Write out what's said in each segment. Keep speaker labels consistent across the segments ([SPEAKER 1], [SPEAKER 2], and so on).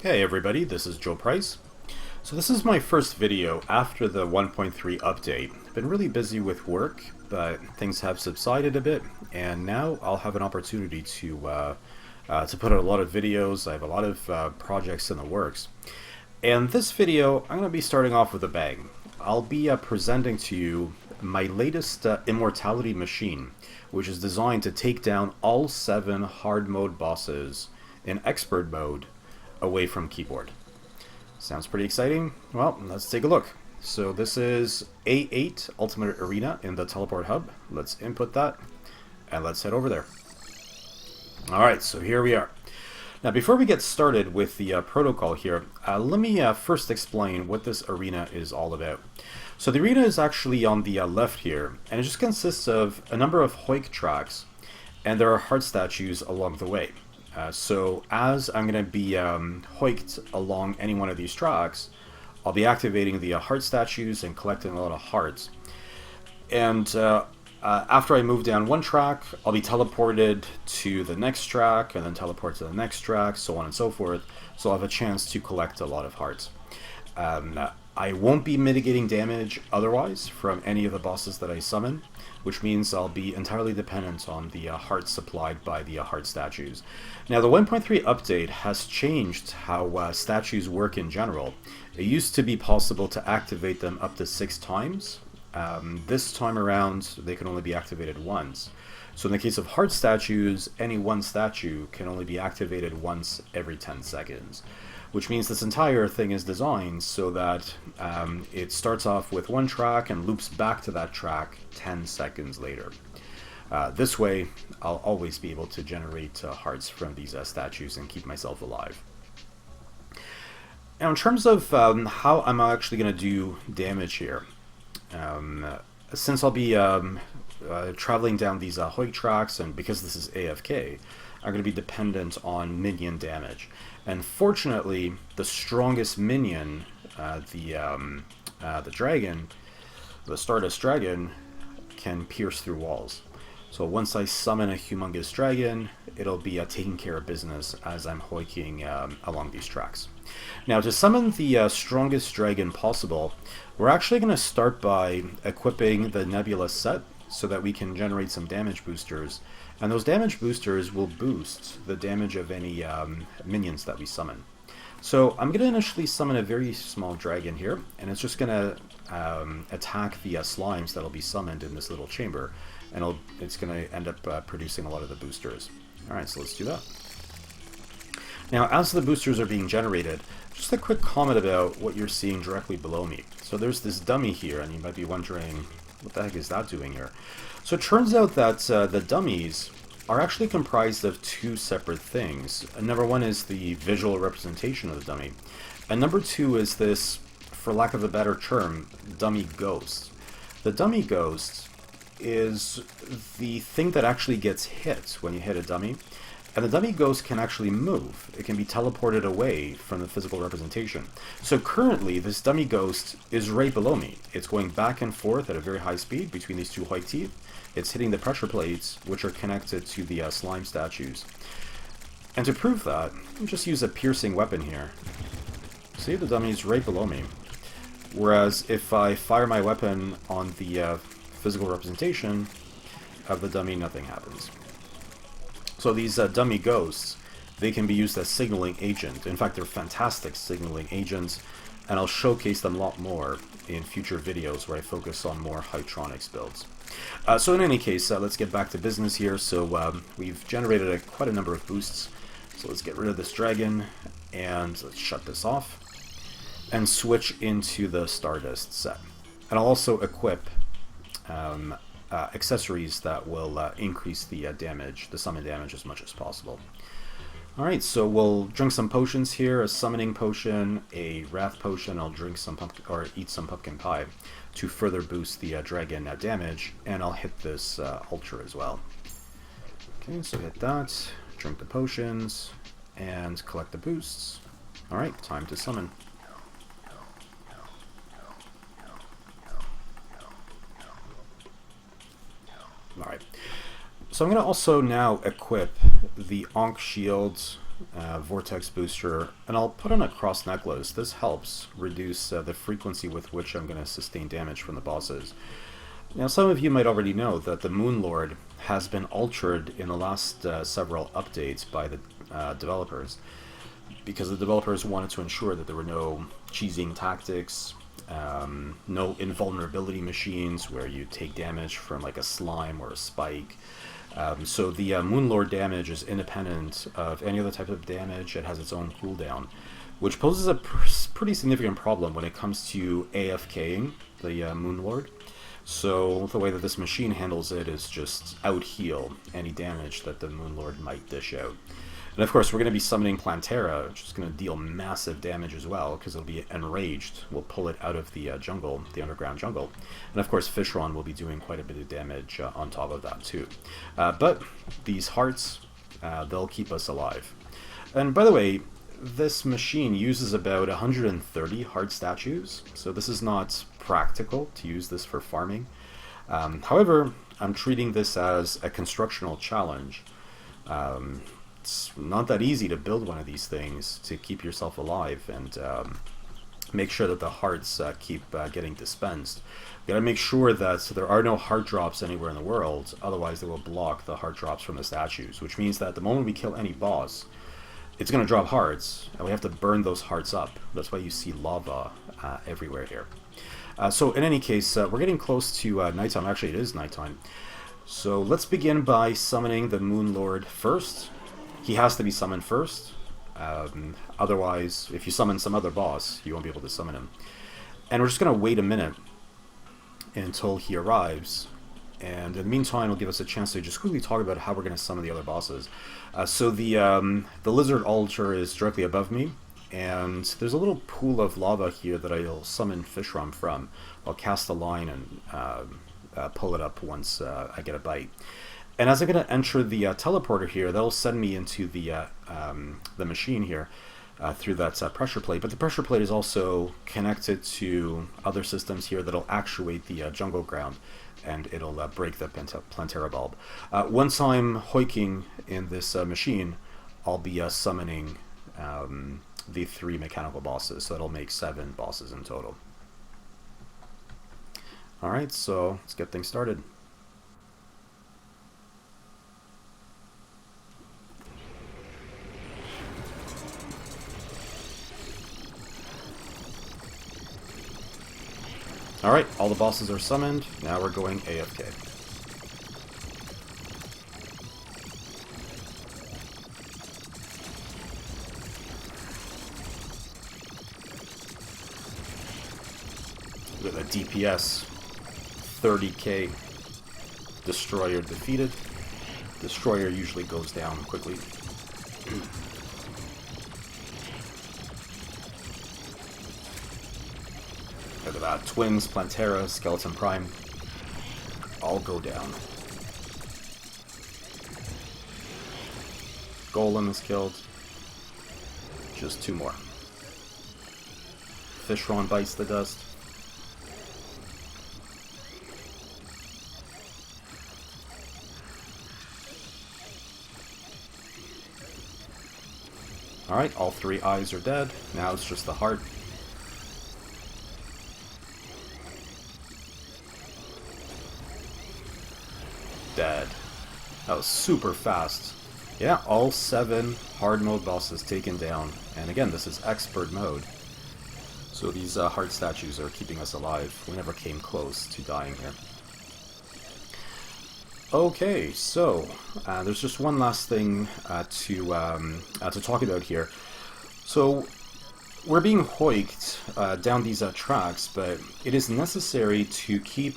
[SPEAKER 1] Hey everybody, this is Joe Price. So this is my first video after the 1.3 update. I've been really busy with work, but things have subsided a bit, and now I'll have an opportunity to put out a lot of videos. I have a lot of projects in the works. And this video, I'm going to be starting off with a bang. I'll be presenting to you my latest immortality machine, which is designed to take down all 7 hard mode bosses in expert mode away from keyboard. Sounds pretty exciting? Well, let's take a look. So this is A8 Ultimate Arena in the Teleport Hub. Let's input that, and let's head over there. Alright, so here we are. Now before we get started with the protocol here, let me first explain what this arena is all about. So the arena is actually on the left here, and it just consists of a number of Hoik tracks, and there are heart statues along the way. So as I'm going to be hoiked along any one of these tracks, I'll be activating the heart statues and collecting a lot of hearts. And after I move down one track, I'll be teleported to the next track, and then teleport to the next track, so on and so forth. So I'll have a chance to collect a lot of hearts. I won't be mitigating damage otherwise from any of the bosses that I summon, which means I'll be entirely dependent on the hearts supplied by the heart statues. Now the 1.3 update has changed how statues work in general. It used to be possible to activate them up to 6 times. This time around they can only be activated once. So in the case of heart statues, any one statue can only be activated once every 10 seconds. Which means this entire thing is designed so that it starts off with one track and loops back to that track 10 seconds later. This way, I'll always be able to generate hearts from these statues and keep myself alive. Now in terms of how I'm actually going to do damage here, since I'll be traveling down these Hoik tracks, and because this is AFK, I'm going to be dependent on minion damage. And fortunately, the strongest minion, the dragon, the Stardust Dragon, can pierce through walls. So once I summon a humongous dragon, it'll be taking care of business as I'm hoiking along these tracks. Now to summon the strongest dragon possible, we're actually going to start by equipping the Nebula set so that we can generate some damage boosters. And those damage boosters will boost the damage of any minions that we summon. So I'm going to initially summon a very small dragon here, and it's just going to attack the slimes that'll be summoned in this little chamber, and it's going to end up producing a lot of the boosters. Alright, so let's do that. Now as the boosters are being generated, just a quick comment about what you're seeing directly below me. So there's this dummy here, and you might be wondering, what the heck is that doing here? So it turns out that the dummies are actually comprised of 2 separate things. Number 1 is the visual representation of the dummy, and number 2 is this, for lack of a better term, dummy ghost. The dummy ghost is the thing that actually gets hit when you hit a dummy, and the dummy ghost can actually move. It can be teleported away from the physical representation. So currently, this dummy ghost is right below me. It's going back and forth at a very high speed between these 2 Hoik teeth. It's hitting the pressure plates, which are connected to the slime statues. And to prove that, I'll just use a piercing weapon here. See, the dummy's right below me. Whereas if I fire my weapon on the physical representation of the dummy, nothing happens. So these dummy ghosts, they can be used as signaling agent. In fact, they're fantastic signaling agents, and I'll showcase them a lot more in future videos where I focus on more Hytronics builds. So in any case, let's get back to business here. So we've generated quite a number of boosts. So let's get rid of this dragon, and let's shut this off, and switch into the Stardust set. And I'll also equip accessories that will increase the damage, the summon damage, as much as possible. Alright, so we'll drink some potions here, a summoning potion, a wrath potion. I'll drink some pumpkin, or eat some pumpkin pie to further boost the dragon damage, and I'll hit this ultra as well. Okay, so hit that, drink the potions, and collect the boosts. Alright, time to summon. Alright, so I'm going to also now equip the Ankh shields vortex booster, and I'll put on a cross necklace. This helps reduce the frequency with which I'm going to sustain damage from the bosses. Now, some of you might already know that the Moon Lord has been altered in the last several updates by the developers, because the developers wanted to ensure that there were no cheesing tactics, no invulnerability machines where you take damage from like a slime or a spike. So the Moon Lord damage is independent of any other type of damage. It has its own cooldown, which poses a pretty significant problem when it comes to AFKing the Moon Lord. So the way that this machine handles it is just out-heal any damage that the Moon Lord might dish out. And of course, we're going to be summoning Plantera, which is going to deal massive damage as well, because it'll be enraged. We'll pull it out of the jungle, the underground jungle. And of course, Fishron will be doing quite a bit of damage on top of that too. But these hearts, they'll keep us alive. And by the way, this machine uses about 130 heart statues, so this is not practical to use this for farming. However, I'm treating this as a constructional challenge. It's not that easy to build one of these things to keep yourself alive and make sure that the hearts keep getting dispensed. You gotta make sure that there are no heart drops anywhere in the world, otherwise they will block the heart drops from the statues, which means that the moment we kill any boss, it's going to drop hearts, and we have to burn those hearts up. That's why you see lava everywhere here. So in any case, we're getting close to nighttime. Actually, it is nighttime. So let's begin by summoning the Moon Lord first. He has to be summoned first. Otherwise, if you summon some other boss, you won't be able to summon him. And we're just going to wait a minute until he arrives. And in the meantime, it'll give us a chance to just quickly talk about how we're going to summon the other bosses. So the lizard altar is directly above me, and there's a little pool of lava here that I'll summon Fishron from. I'll cast a line and pull it up once I get a bite. And as I'm going to enter the teleporter here, that'll send me into the machine here through that pressure plate. But the pressure plate is also connected to other systems here that'll actuate the jungle ground, and it'll break the Plantera bulb. Once I'm hoiking in this machine, I'll be summoning the 3 mechanical bosses, so it'll make 7 bosses in total. Alright, so let's get things started. Alright, all the bosses are summoned. Now we're going AFK. With a DPS, 30k. Destroyer defeated. Destroyer usually goes down quickly. Look at that. Twins, Plantera, Skeleton Prime, all go down. Golem is killed. Just 2 more. Fishron bites the dust. Alright, all 3 eyes are dead. Now it's just the heart. Dead. That was super fast. Yeah, all 7 hard mode bosses taken down. And again, this is expert mode. So these heart statues are keeping us alive. We never came close to dying here. Okay, so there's just one last thing to talk about here. So we're being hoiked down these tracks, but it is necessary to keep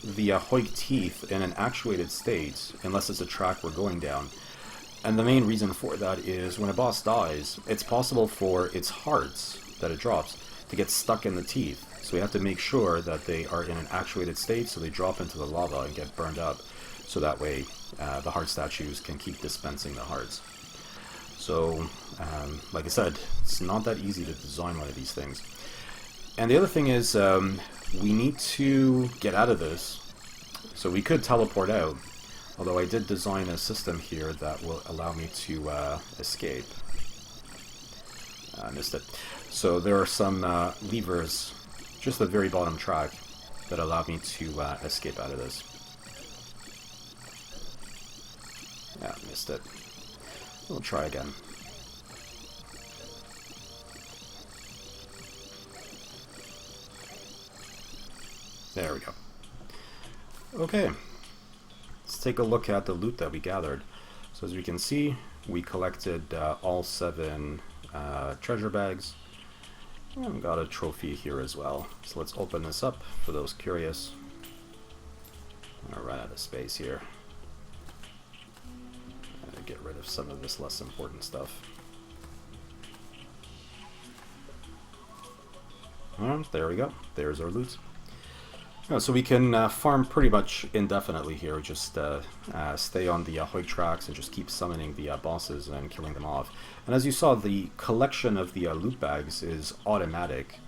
[SPEAKER 1] the hoik teeth in an actuated state unless it's a track we're going down. And the main reason for that is when a boss dies, it's possible for its hearts that it drops to get stuck in the teeth. So we have to make sure that they are in an actuated state so they drop into the lava and get burned up. So that way the heart statues can keep dispensing the hearts. So, like I said, it's not that easy to design one of these things. And the other thing is, we need to get out of this. So we could teleport out, although I did design a system here that will allow me to escape. I missed it. So there are some levers, just the very bottom track, that allow me to escape out of this. Yeah, missed it. We'll try again. There we go. Okay, let's take a look at the loot that we gathered. So as we can see, we collected all 7 treasure bags. And got a trophy here as well. So let's open this up for those curious. I'm gonna run out of space here. Get rid of some of this less important stuff. There we go. There's our loot. So we can farm pretty much indefinitely here. Just stay on the Hoig tracks and just keep summoning the bosses and killing them off. And as you saw, the collection of the loot bags is automatic.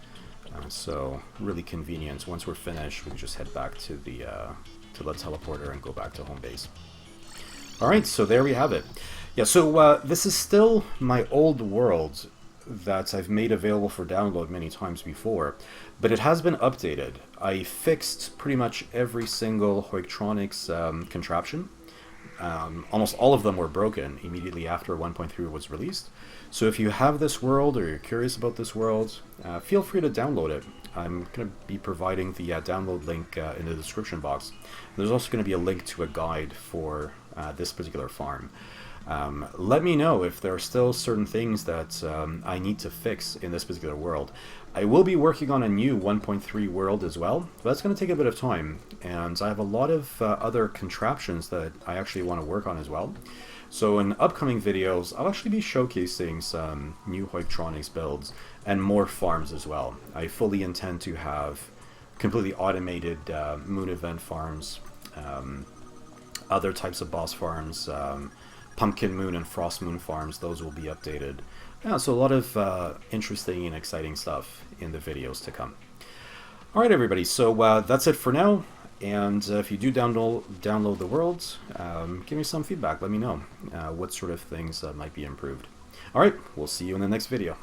[SPEAKER 1] So really convenient. Once we're finished, we can just head back to the teleporter and go back to home base. Alright, so there we have it. Yeah, so this is still my old world that I've made available for download many times before, but it has been updated. I fixed pretty much every single Hoigtronics contraption. Almost all of them were broken immediately after 1.3 was released. So if you have this world or you're curious about this world, feel free to download it. I'm going to be providing the download link in the description box. There's also going to be a link to a guide for this particular farm. Let me know if there are still certain things that I need to fix in this particular world. I will be working on a new 1.3 world as well, but that's going to take a bit of time, and I have a lot of other contraptions that I actually want to work on as well. So in upcoming videos, I'll actually be showcasing some new Hoigtronics builds and more farms as well. I fully intend to have completely automated moon event farms, other types of boss farms, Pumpkin Moon and Frost Moon farms. Those will be updated. Yeah, so a lot of interesting and exciting stuff in the videos to come. Alright everybody, so that's it for now, and if you do download the world, give me some feedback, let me know what sort of things might be improved. Alright, we'll see you in the next video.